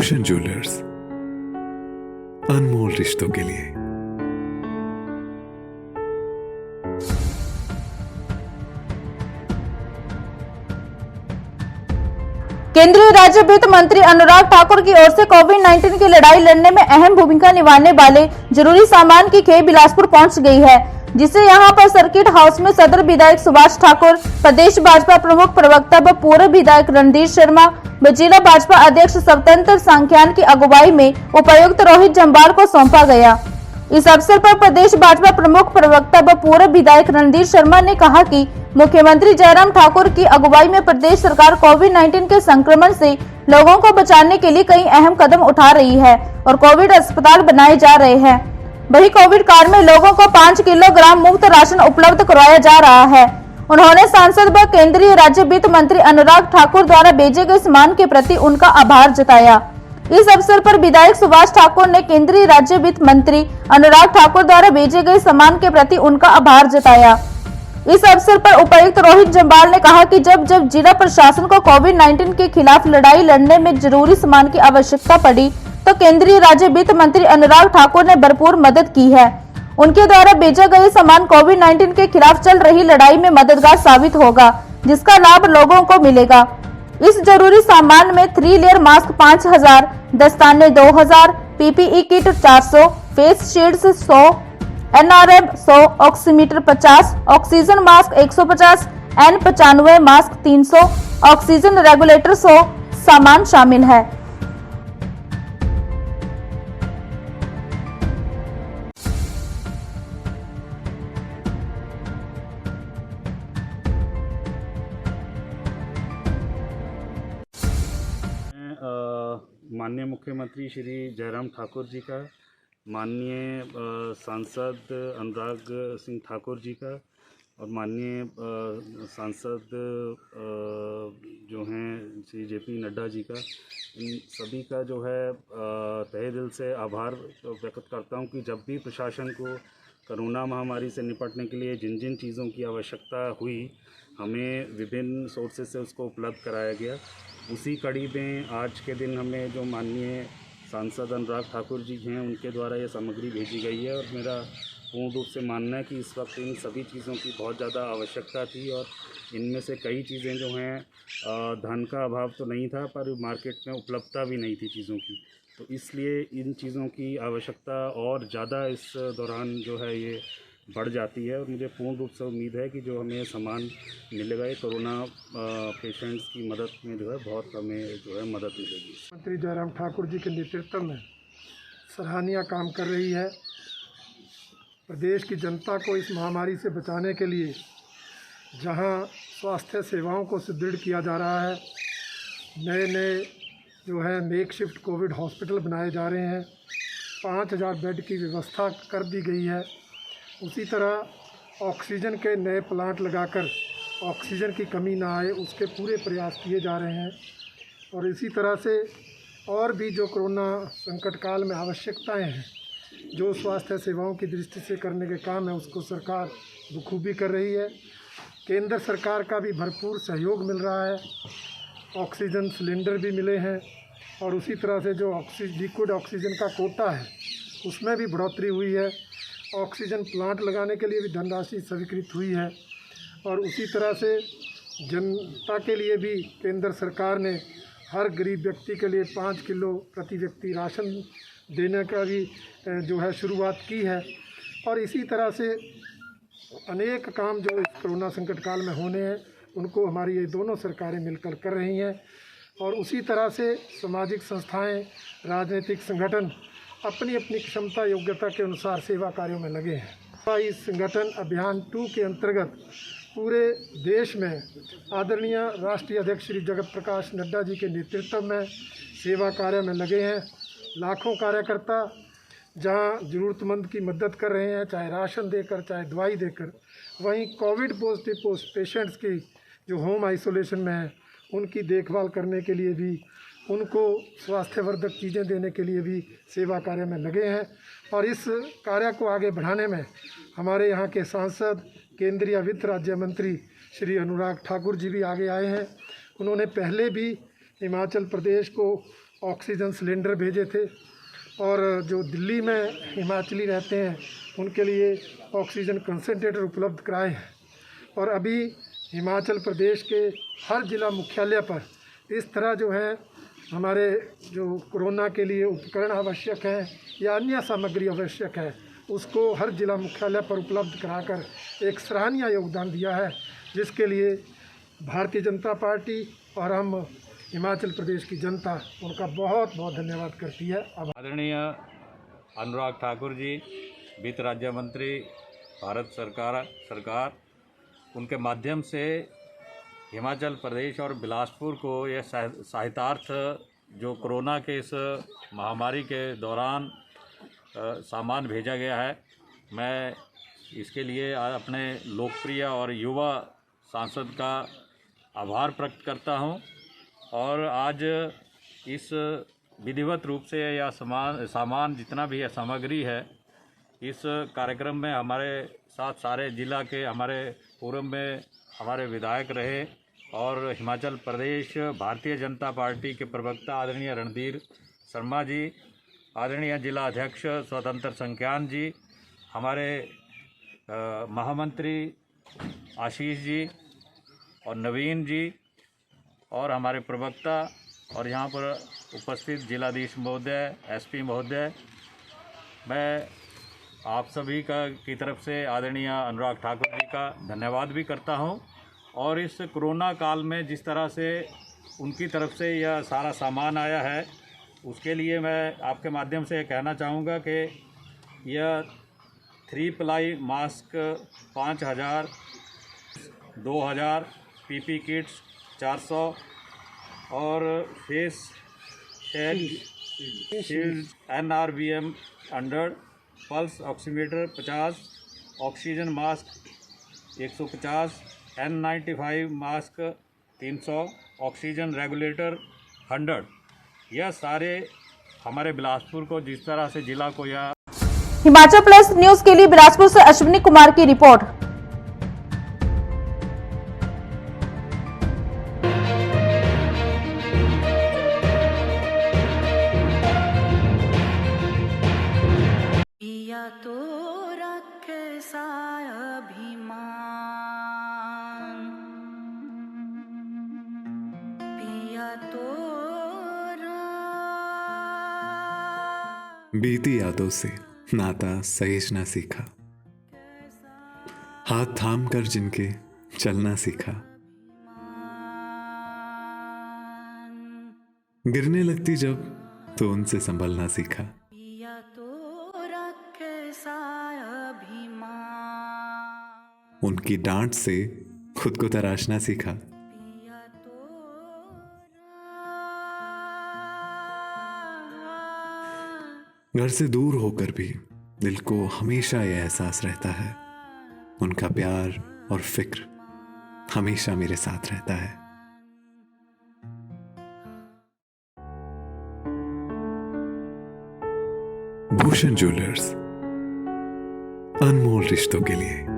रोशन jewellers, अनमोल रिश्तों के लिए। केंद्रीय राज्य वित्त मंत्री अनुराग ठाकुर की ओर से कोविड-19 की लड़ाई लड़ने में अहम भूमिका निभाने वाले जरूरी सामान की खेप बिलासपुर पहुंच गई है, जिसे यहां पर सर्किट हाउस में सदर विधायक सुभाष ठाकुर, प्रदेश भाजपा प्रमुख प्रवक्ता व पूर्व विधायक रणधीर शर्मा व जिला भाजपा अध्यक्ष स्वतंत्र सांख्यान की अगुवाई में उपायुक्त रोहित जम्वाल को सौंपा गया। इस अवसर पर प्रदेश भाजपा प्रमुख प्रवक्ता व पूर्व विधायक रणधीर शर्मा ने कहा कि मुख्यमंत्री जयराम ठाकुर की अगुवाई में प्रदेश सरकार कोविड-19 के संक्रमण से लोगों को बचाने के लिए कई अहम कदम उठा रही है और कोविड अस्पताल बनाए जा रहे हैं। वहीं कोविड काल में लोगों को 5 किलोग्राम मुफ्त राशन उपलब्ध करवाया जा रहा है। उन्होंने सांसद व केंद्रीय राज्य वित्त मंत्री अनुराग ठाकुर द्वारा भेजे गए सामान के प्रति उनका आभार जताया। इस अवसर पर विधायक सुभाष ठाकुर ने केंद्रीय राज्य वित्त मंत्री अनुराग ठाकुर द्वारा भेजे गए सामान के प्रति उनका आभार जताया। इस अवसर पर उपायुक्त रोहित जम्वाल ने कहा कि जब जिला प्रशासन को कोविड-19 के खिलाफ लड़ाई लड़ने में जरूरी सामान की आवश्यकता पड़ी तो केंद्रीय राज्य वित्त मंत्री अनुराग ठाकुर ने भरपूर मदद की है। उनके द्वारा भेजा गया सामान कोविड-19 के खिलाफ चल रही लड़ाई में मददगार साबित होगा, जिसका लाभ लोगों को मिलेगा। इस जरूरी सामान में 3 लेयर मास्क 5000, दस्ताने 2000, PPE kit 400, face shields 100, NR100 100, oximeter 50, oxygen mask 150, N95 mask 300, oxygen regulator 100 सामान शामिल है। माननीय मुख्यमंत्री श्री जयराम ठाकुर जी का, माननीय सांसद अनुराग सिंह ठाकुर जी का और माननीय सांसद जो हैं श्री JP नड्डा जी का, इन सभी का जो है तहे दिल से आभार व्यक्त करता हूं कि जब भी प्रशासन को कोरोना महामारी से निपटने के लिए जिन जिन चीज़ों की आवश्यकता हुई, हमें विभिन्न सोर्सेज से उसको उपलब्ध कराया गया। उसी कड़ी में आज के दिन हमें जो माननीय सांसद अनुराग ठाकुर जी हैं, उनके द्वारा ये सामग्री भेजी गई है और मेरा पूर्ण रूप से मानना है कि इस वक्त इन सभी चीज़ों की बहुत ज़्यादा आवश्यकता थी और इनमें से कई चीज़ें जो हैं धन का अभाव तो नहीं था, पर मार्केट में उपलब्धता भी नहीं थी चीज़ों की, तो इसलिए इन चीज़ों की आवश्यकता और ज़्यादा इस दौरान जो है ये बढ़ जाती है और मुझे पूर्ण रूप से उम्मीद है कि जो हमें सामान मिलेगा ये कोरोना पेशेंट्स की मदद में जो है बहुत हमें जो है मदद मिलेगी। मंत्री जयराम ठाकुर जी के नेतृत्व में सराहनीय काम कर रही है। प्रदेश की जनता को इस महामारी से बचाने के लिए जहां स्वास्थ्य सेवाओं को सुदृढ़ किया जा रहा है, नए जो है मेकशिफ्ट कोविड हॉस्पिटल बनाए जा रहे हैं, 5000 बेड की व्यवस्था कर दी गई है। उसी तरह ऑक्सीजन के नए प्लांट लगाकर ऑक्सीजन की कमी ना आए उसके पूरे प्रयास किए जा रहे हैं और इसी तरह से और भी जो कोरोना संकट काल में आवश्यकताएं हैं, जो स्वास्थ्य सेवाओं की दृष्टि से करने के काम है, उसको सरकार बखूबी कर रही है। केंद्र सरकार का भी भरपूर सहयोग मिल रहा है, ऑक्सीजन सिलेंडर भी मिले हैं और उसी तरह से जो लिक्विड ऑक्सीजन का कोटा है उसमें भी बढ़ोतरी हुई है। ऑक्सीजन प्लांट लगाने के लिए भी धनराशि स्वीकृत हुई है और उसी तरह से जनता के लिए भी केंद्र सरकार ने हर गरीब व्यक्ति के लिए 5 किलो प्रति व्यक्ति राशन देने का भी जो है शुरुआत की है और इसी तरह से अनेक काम जो इस कोरोना संकट काल में होने हैं उनको हमारी ये दोनों सरकारें मिलकर कर रही हैं और उसी तरह से सामाजिक संस्थाएं, राजनीतिक संगठन अपनी अपनी क्षमता योग्यता के अनुसार सेवा कार्यों में लगे हैं। इस संगठन अभियान 2 के अंतर्गत पूरे देश में आदरणीय राष्ट्रीय अध्यक्ष श्री जगत प्रकाश नड्डा जी के नेतृत्व में सेवा कार्य में लगे हैं। लाखों कार्यकर्ता जहां ज़रूरतमंद की मदद कर रहे हैं, चाहे राशन देकर, चाहे दवाई देकर। वहीं कोविड पॉजिटिव पेशेंट्स की जो होम आइसोलेशन में हैं उनकी देखभाल करने के लिए भी, उनको स्वास्थ्यवर्धक चीज़ें देने के लिए भी सेवा कार्य में लगे हैं और इस कार्य को आगे बढ़ाने में हमारे यहाँ के सांसद केंद्रीय वित्त राज्य मंत्री श्री अनुराग ठाकुर जी भी आगे आए हैं। उन्होंने पहले भी हिमाचल प्रदेश को ऑक्सीजन सिलेंडर भेजे थे, और जो दिल्ली में हिमाचली रहते हैं उनके लिए ऑक्सीजन कंसंट्रेटर उपलब्ध कराए हैं। और अभी हिमाचल प्रदेश के हर जिला मुख्यालय पर इस तरह जो है हमारे जो कोरोना के लिए उपकरण आवश्यक हैं या अन्य सामग्री आवश्यक है, उसको हर जिला मुख्यालय पर उपलब्ध कराकर एक सराहनीय योगदान दिया है, जिसके लिए भारतीय जनता पार्टी और हम हिमाचल प्रदेश की जनता उनका बहुत बहुत धन्यवाद करती है। आदरणीय अनुराग ठाकुर जी, वित्त राज्य मंत्री, भारत सरकार उनके माध्यम से हिमाचल प्रदेश और बिलासपुर को यह सहायतार्थ जो कोरोना के इस महामारी के दौरान सामान भेजा गया है, मैं इसके लिए अपने लोकप्रिय और युवा सांसद का आभार प्रकट करता हूं। और आज इस विधिवत रूप से यह सामान जितना भी है सामग्री है, इस कार्यक्रम में हमारे साथ सारे जिला के हमारे फोरम में हमारे विधायक रहे और हिमाचल प्रदेश भारतीय जनता पार्टी के प्रवक्ता आदरणीय रणधीर शर्मा जी, आदरणीय जिला अध्यक्ष स्वतंत्र संख्यान जी, हमारे महामंत्री आशीष जी और नवीन जी, और हमारे प्रवक्ता और यहाँ पर उपस्थित जिलाधीश महोदय, एसपी महोदय, मैं आप सभी की तरफ से आदरणीय अनुराग ठाकुर जी का धन्यवाद भी करता हूँ। और इस कोरोना काल में जिस तरह से उनकी तरफ से यह सारा सामान आया है, उसके लिए मैं आपके माध्यम से कहना चाहूँगा कि यह 3 प्लाई मास्क 5000, 2000 पीपी किट्स 400 और face shield NRBM 100, pulse oximeter 50, oxygen mask 150, N95 mask 300, oxygen regulator 100। यह सारे हमारे बिलासपुर को जिस तरह से जिला को यह। हिमाचल प्लस न्यूज के लिए बिलासपुर से अश्विनी कुमार की रिपोर्ट। पिया तो रखे साय अभिमान, पिया तो बीती यादों से नाता सहेजना सीखा, हाथ थाम कर जिनके चलना सीखा, गिरने लगती जब तो उनसे संभलना सीखा, पिया तो रखे साय अभिमान, उनकी डांट से खुद को तराशना सीखा, पिया तो घर से दूर होकर भी दिल को हमेशा यह एहसास रहता है, उनका प्यार और फिक्र हमेशा मेरे साथ रहता है। भूषण ज्वेलर्स, अनमोल रिश्तों के लिए।